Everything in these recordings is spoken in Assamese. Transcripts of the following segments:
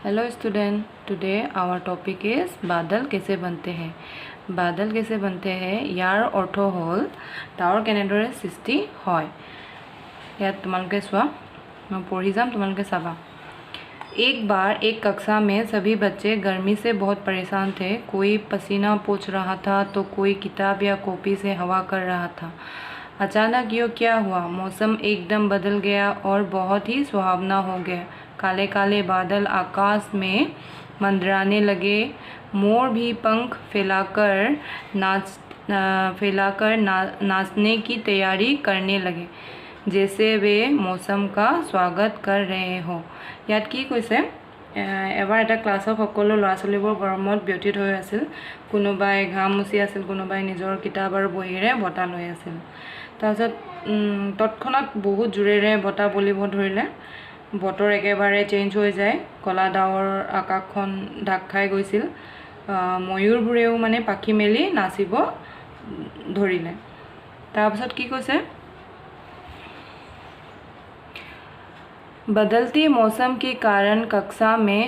Hello student, today our topic is बादल कैसे बनते हैं। बादल कैसे बनते हैं यार अर्थ हल डावर केनेदरे सृष्टि হয়। ইয়াত তোমালোকে চোৱা, मैं पढ़ी जाम, तुम्हारे चाबा। एक बार एक कक्षा में सभी बच्चे गर्मी से बहुत परेशान थे। कोई पसीना पोंछ रहा था तो कोई किताब या कॉपी से हवा कर रहा था। अचानक यो क्या हुआ, मौसम एकदम बदल गया और बहुत ही सुहावना हो गया। काले काले बादल आकाश में मंडराने लगे। मोर भी पंख फैलाकर नाचने की तैयारी करने लगे, जैसे वे मौसम का स्वागत कर रहे हो। यात की কৈছে, এবাৰ এটা ক্লাছত সকলো ল'ৰা ছোৱালীবোৰ গৰমত ব্যতীত হৈ আছিল। কোনোবাই ঘাম মুচি আছিল, কোনোবাই নিজৰ কিতাপ আৰু বহীৰে বতাহ লৈ আছিল। তাৰপিছত তৎক্ষণাত বহুত জোৰেৰে বতাহ বলিব ধৰিলে। বতৰ একেবাৰে চেঞ্জ হৈ যায়। কলা ডাৱৰ আকাশখন ঢাক খাই গৈছিল। ময়ূৰবোৰেও মানে পাখি মেলি নাচিব ধৰিলে। তাৰপিছত কি কৈছে, बदलती मौसम के कारण कक्षा में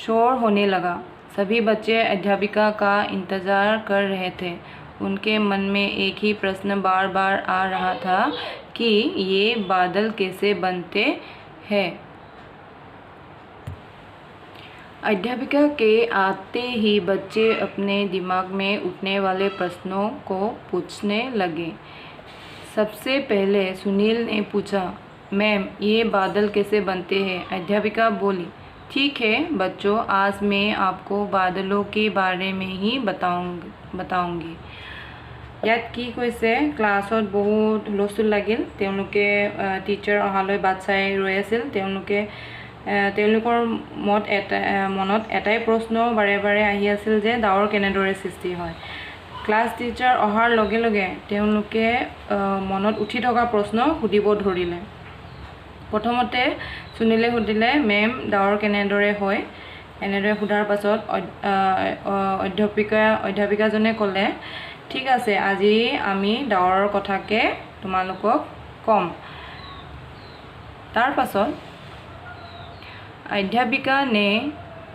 शोर होने लगा। सभी बच्चे अध्यापिका का इंतज़ार कर रहे थे। उनके मन में एक ही प्रश्न बार बार आ रहा था कि ये बादल कैसे बनते हैं। अध्यापिका के आते ही बच्चे अपने दिमाग में उठने वाले प्रश्नों को पूछने लगे। सबसे पहले सुनील ने पूछा, मैम ये बादल कैसे बनते हैं। अध्यापिका बोली, ठीक है बच्चों, आज मैं आपको बादलों के बारे में ही बताऊंगी। यात की কৈছে, क्लासत बहुत हुलস্থুল লাগিল। তেওঁলোকে টিচাৰ অহালৈ বাট চাই ৰৈ আছিল। তেওঁলোকৰ মনত এটাই প্ৰশ্ন বাৰে বাৰে আহি আছিল যে ডাৱৰ কেনেদৰে সৃষ্টি হয়। ক্লাছ টিচাৰ অহাৰ লগে লগে তেওঁলোকে মনত উঠি থকা প্ৰশ্ন সুধিব ধৰিলে। প্ৰথমতে সুনীলে সুধিলে, মেম ডাৱৰ কেনেদৰে হয়। এনেদৰে সোধাৰ পাছত অধ্যাপিকাজনে ক'লে, ঠিক আছে, আজি আমি ডাৱৰৰ কথাকে তোমালোকক ক'ম। তাৰ পাছত अध्यापिका ने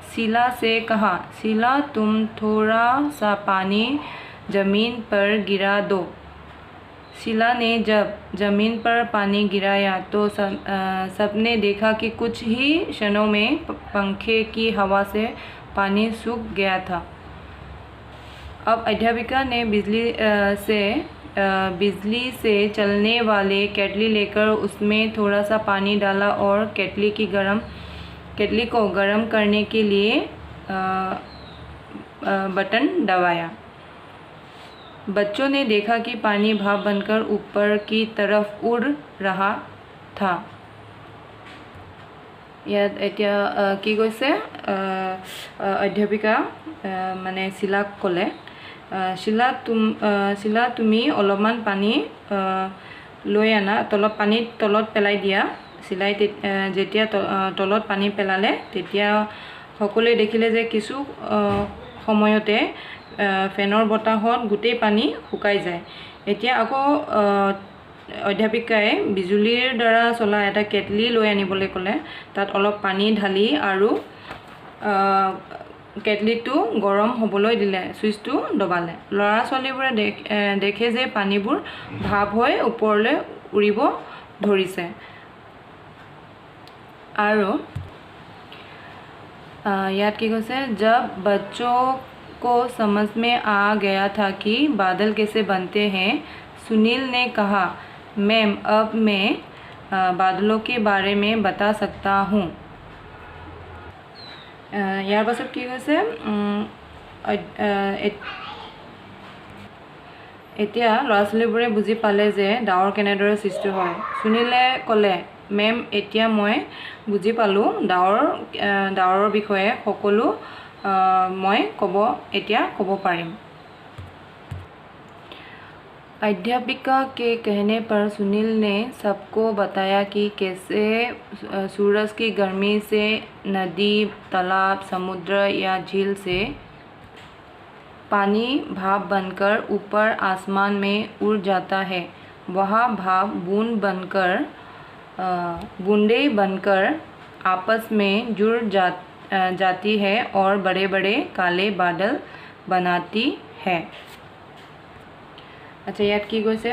शीला से कहा, शीला तुम थोड़ा सा पानी ज़मीन पर गिरा दो। शीला ने जब ज़मीन पर पानी गिराया तो सबने देखा कि कुछ ही क्षणों में पंखे की हवा से पानी सूख गया था। अब अध्यापिका ने बिजली से चलने वाले केटली लेकर उसमें थोड़ा सा पानी डाला और केटली को गर्म करने के लिए बटन दबाया। बच्चों ने देखा कि पानी भाप बनकर ऊपर की तरफ उड़ रहा था। ইয়াত এতিয়া কি কৈছে, অধ্যাপিকা মানে শিলাক ক'লে, শিলা তুমি অলপমান পানী লৈ আনা, পানীত তলত পেলাই দিয়া। শিলাই যেতিয়া তলত পানী পেলালে তেতিয়া সকলোৱে দেখিলে যে কিছু সময়তে ফেনৰ বতাহত গোটেই পানী শুকাই যায়। এতিয়া আকৌ অধ্যাপিকাই বিজুলীৰ দ্বাৰা চলা এটা কেটলি লৈ আনিবলৈ ক'লে। তাত অলপ পানী ঢালি আৰু কেটলিটো গৰম হ'বলৈ দিলে, ছুইচটো দবালে। ল'ৰা ছোৱালীবোৰে দেখে যে পানীবোৰ ভাপ হৈ ওপৰলৈ উৰিব ধৰিছে। আৰু याद की कैसे, जब बच्चों को समझ में आ गया था कि बादल कैसे बनते हैं, सुनील ने कहा, मैम अब मैं बादलों के बारे में बता सकता हूँ। यार पाছত की कैसे, এতিয়া ল'ৰা ছোৱালীবোৰে বুজি পালে যে ডাৱৰ কেনেদৰে সৃষ্টি হয়। সুনীলে ক'লে, মেম এতিয়া মই বুজি পালোঁ, ডাৱৰৰ বিষয়ে সকলো মই এতিয়া ক'ব পাৰিম। अध्यापिका के कहने पर सुनील ने सबको बताया कि कैसे सूरज की गर्मी से नदी, तालाब, समुद्र या झील से पानी भाप बनकर ऊपर आसमान में उड़ जाता है। वह भाप बूंदें बनकर आपस में जाती है और बड़े बड़े काले बादल बनाती है। আচ্ছা, ইয়াত কি কৈছে,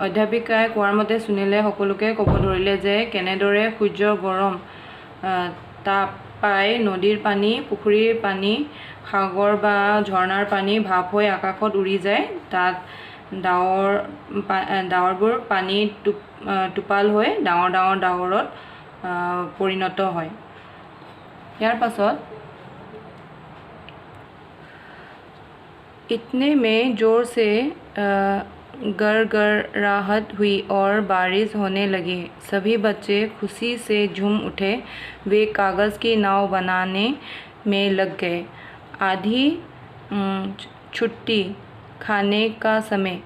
অধ্যাপিকাই কোৱাৰ মতে সুনীলে সকলোকে ক'ব ধৰিলে যে কেনেদৰে সূৰ্যৰ গৰম তাপ পাই নদীৰ পানী, পুখুৰীৰ পানী, সাগৰ বা ঝৰ্ণাৰ পানী ভাপ হৈ আকাশত উৰি যায়। তাত ডাৱৰবোৰ পানী টোপাল হৈ ডাঙৰ ডাঙৰ ডাৱৰত পৰিণত হয়। ইয়াৰ পাছত इतने में जोर से गड़गड़ाहट हुई और बारिश होने लगी। सभी बच्चे खुशी से झूम उठे। वे कागज़ की नाव बनाने में लग गए। आधी छुट्टी खाने का समय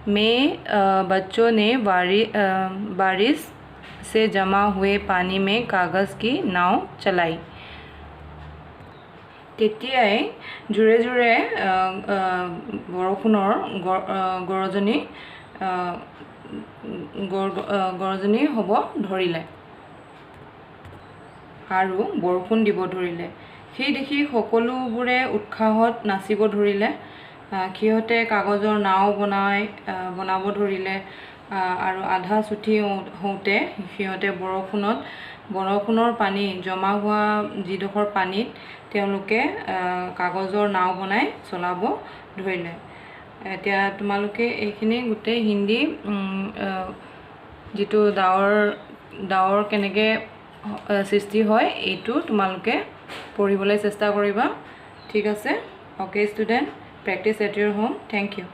में बच्चों ने बारिश से जमा हुए पानी में कागज़ की नाव चलाई। তেতিয়াই জোৰে জোৰে বৰষুণৰ গৰজনী হ'ব ধৰিলে আৰু বৰষুণ দিব ধৰিলে। সেই দেখি সকলোবোৰে উৎসাহত নাচিব ধৰিলে। সিহঁতে কাগজৰ নাও বনাব ধৰিলে আৰু আধা ছুটি হওঁতে সিহঁতে বৰষুণৰ পানী জমা হোৱা যিডোখৰ পানীত তেওঁলোকে কাগজৰ নাও বনাই চলাব ধৰিলে। এতিয়া তোমালোকে এইখিনি গোটেই হিন্দী যিটো ডাৱৰ কেনেকৈ সৃষ্টি হয় এইটো তোমালোকে পঢ়িবলৈ চেষ্টা কৰিবা। ঠিক আছে? Okay student, practice at your home. Thank U.